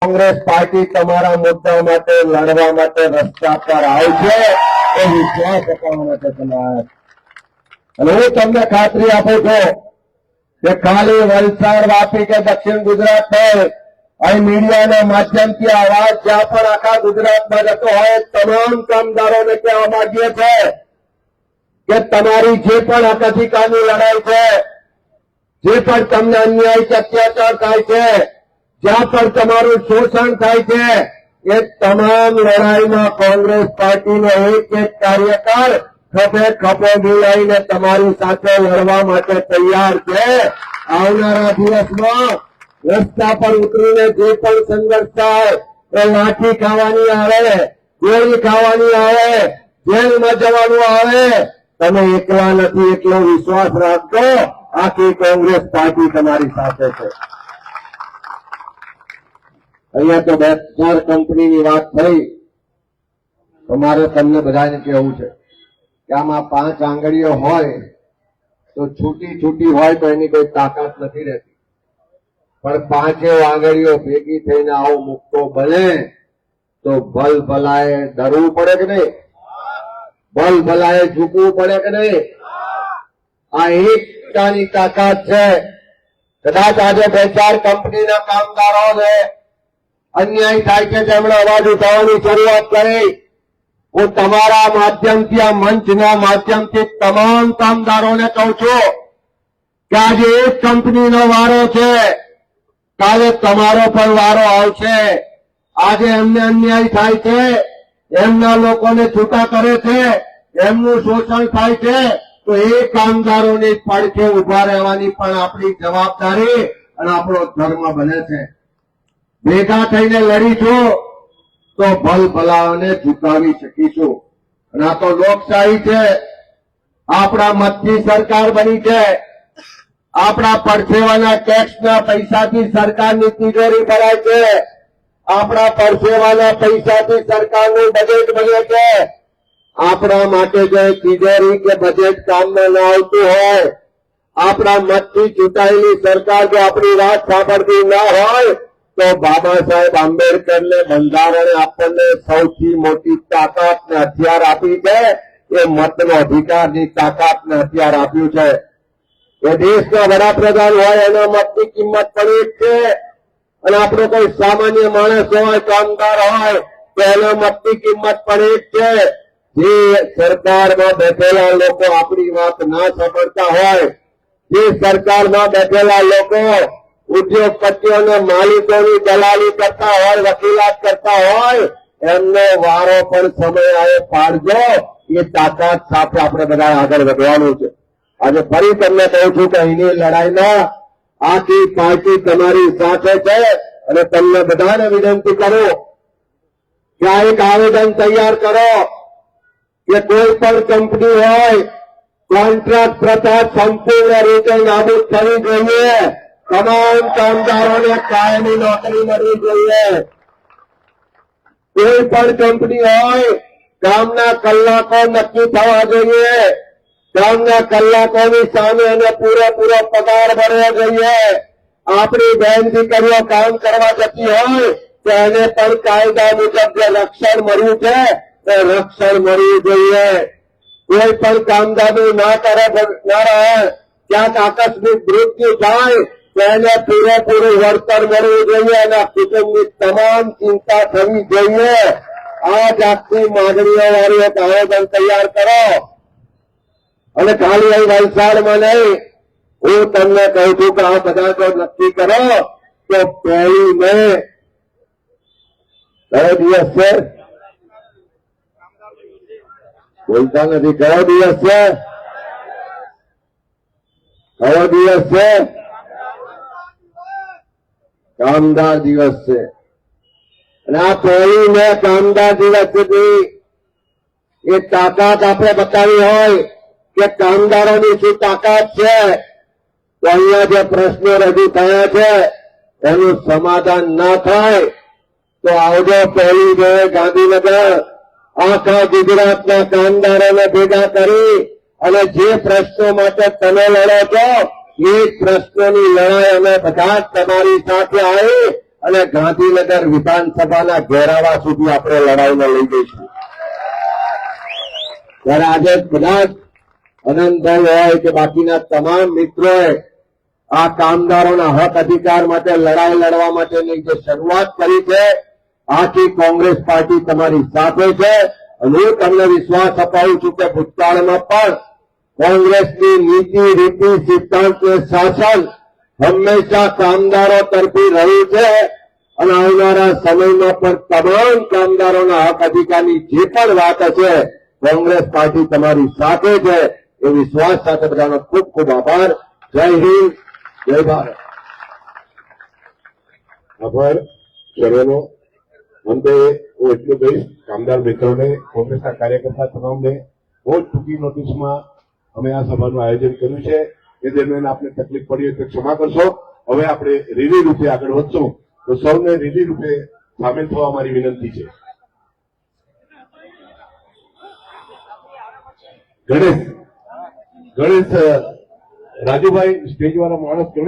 Congress party તમારા મુદ્દા માટે લડવા માટે રસ્તા પર આવશે એ વિશ્વાસ અપાવવા માટે તમારે અને હું તમને ખાતરી આપું છું કે ખાલી વલસાડ વાપી કે દક્ષિણ ગુજરાત નહીં અહીં મીડિયાના માધ્યમથી આવાજ જ્યાં પણ આખા ગુજરાતમાં જતો હોય તમામ કામદારોને કહેવા માંગીએ છીએ કે તમારી જે પણ અધિકારની લડાઈ છે જે પણ તમને અન્યાય કે અત્યાચાર થાય છે જ્યાં પણ તમારું શોષણ થાય છે એ તમામ લડાઈમાં કોંગ્રેસ પાર્ટીનો એક એક કાર્યકર ખભે ખભો મિલાવીને તમારી સાથે લડવા માટે તૈયાર છે આવનારા દિવસમાં રસ્તા પર ઉતરીને જે પણ સંઘર્ષ થાય એ લાઠી ખાવાની આવે ગોળી ખાવાની આવે જેલમાં જવાનું આવે તમે એકલા નથી એટલો વિશ્વાસ રાખજો આખી કોંગ્રેસ પાર્ટી તમારી સાથે છે અહીંયા તો બેસ્ટર કંપનીની વાત થઈ તમારે તમને બધાને કહેવું છે કે આમાં 5 આંગળીઓ હોય તો છૂટી હોય તો એની કોઈ તાકાત નથી રહેતી પણ 5 આંગળીઓ ભેગી થઈને આવો મુક્કો બને તો ભલભલાએ ડરવું પડે કે નહીં ભલભલાએ ઝૂકવું પડે કે નહીં આ એકતાની તાકાત છે કદાચ આજે 2-4 કંપનીના કામદારોને અન્યાય થાય છે તેમણે અવાજ ઉઠાવવાની શરૂઆત કરી હું તમારા માધ્યમથી આ મંચના માધ્યમથી તમામ કામદારોને કહું છું કે આજે એક કંપનીનો વારો છે કાલે તમારો પણ વારો આવશે આજે એમને અન્યાય થાય છે એમના લોકોને છૂટા કરે છે એમનું શોષણ થાય છે તો એ કામદારોની પડખે ઉભા રહેવાની પણ આપણી જવાબદારી અને આપણો ધર્મ બને છે ભેગા થઈને લડીશું તો ભલભલાઓને ઝુકાવી શકીશું અને આ તો લોકશાહી છે આપણા મતથી સરકાર બની છે આપણા પરસેવાના ટેક્સના પૈસાથી સરકારની તિજોરી ભરાય છે આપણા પરસેવાના પૈસાથી સરકારનું બજેટ બને છે આપણા માટે જો તિજોરી કે બજેટ કામમાં ન આવતું હોય આપણા મતથી ચૂંટાયેલી સરકાર જો આપણી વાત સાંભળતી ન હોય તો બાબા સાહેબ આંબેડકરને બંધારણે આપણને સૌથી મોટી તાકાત ને હથિયાર આપી છે એ મતનો અધિકારની તાકાત ને હથિયાર આપ્યું છે એ દેશના વડાપ્રધાન હોય એના મતની કિંમત પણ એક છે અને આપણો કોઈ સામાન્ય માણસ હોય કામદાર હોય તો એના મતની કિંમત પણ એક છે જે સરકારમાં બેઠેલા લોકો આપણી વાત ના સાંભળતા હોય જે સરકારમાં બેઠેલા લોકો ઉદ્યોગપતિઓને માલિકોની દલાલી કરતા હોય વકીલાત કરતા હોય એમનો વારો પણ સમય આવે પાડજો એ તાકાત સાથે આપણે બધા આગળ વધવાનું છે આજે ફરી તમને કહું છું કે અહીંની લડાઈમાં આખી પાર્ટી તમારી સાથે છે અને તમને બધાને વિનંતી કરું કે આ એક આવેદન તૈયાર કરો કે કોઈ પણ કંપની હોય કોન્ટ્રાક્ટ પ્રથા સંપૂર્ણ રીતે નાબૂદ થવી જોઈએ તમામ કામદારોને કાયમી નોકરી મળવી જોઈએ કોઈ પણ કંપની હોય કામના કલાકો નક્કી થવા જોઈએ કામના કલાકોની સામે એને પૂરેપૂરો પગાર મળવો જોઈએ આપણી બહેન દીકરીઓ કામ કરવા જતી હોય તો એને પણ કાયદા મુજબ જે રક્ષણ મળ્યું છે એ રક્ષણ મળવું જોઈએ કોઈ પણ કામદારનું ના રહે ક્યાંક આકસ્મિક મૃત્યુ થાય તો એને પૂરેપૂરું વળતર મળવું જોઈએ અને કુટુંબની તમામ ચિંતા થવી જોઈએ આ જાતની માંગણીઓ વાળું એક આયોજન તૈયાર કરો અને ખાલી અહીં વલસાડમાં નહીં હું તમને કહું છું કે આ બધા જો નક્કી કરો તો 1 મે કયો દિવસ છે બોલતા નથી કયો દિવસ છે કામદાર દિવસ છે અને આ 1 મે કામદાર દિવસ સુધી એ તાકાત આપણે બતાવી હોય કે કામદારોની શું તાકાત છે તો અહીંયા જે પ્રશ્નો રજૂ થયા છે એનું સમાધાન ના થાય તો આવજો 1 મે ગાંધીનગર આખા ગુજરાતના કામદારોને ભેગા કરી અને જે પ્રશ્નો માટે તમે લડો છો એ પ્રશ્નોની લડાઈ અમે બધા જ તમારી સાથે આવી અને ગાંધીનગર વિધાનસભાના ઘેરાવા સુધી આપણે લડાઈને લઈ જઈશું. ત્યારે આજે બધા જ અનંતભાઈ હોય કે બાકીના તમામ મિત્રોએ આ કામદારોના હક અધિકાર માટે લડાઈ લડવા માટેની જે શરૂઆત કરી છે, આખી કોંગ્રેસ પાર્ટી તમારી સાથે છે. અને હું તમને વિશ્વાસ અપાવું છું કે ભૂતકાળમાં પણ કોંગ્રેસની નીતિ, રીતિ, સિદ્ધાંત અને શાસન હંમેશા કામદારો તરફી રહ્યું છે. અને આવનારા સમયમાં પણ તમામ કામદારોના હક અધિકારની જે પણ વાત હશે, કોંગ્રેસ પાર્ટી તમારી સાથે છે. એ વિશ્વાસ સાથે બધાનો ખૂબ ખૂબ આભાર. જય હિન્દ, જય ભારત. આભાર સર્વેનો. અંતે હું એટલું કહીશ કામદાર મિત્રોને, કોંગ્રેસના કાર્યકર્તા તમામને, બહુ જ ટૂંકી નોટિસમાં અમે આ સભાનું આયોજન કર્યું છે. એ દરમિયાન આપને તકલીફ પડી હોય તો ક્ષમા કરશો. હવે આપણે રેલી રૂપે આગળ વધશું, તો સૌને રેલી રૂપે સામેલ થવા મારી વિનંતી છે. ગણેશ રાજુભાઈ, સ્ટેજ વાળા માણસ ગણેશ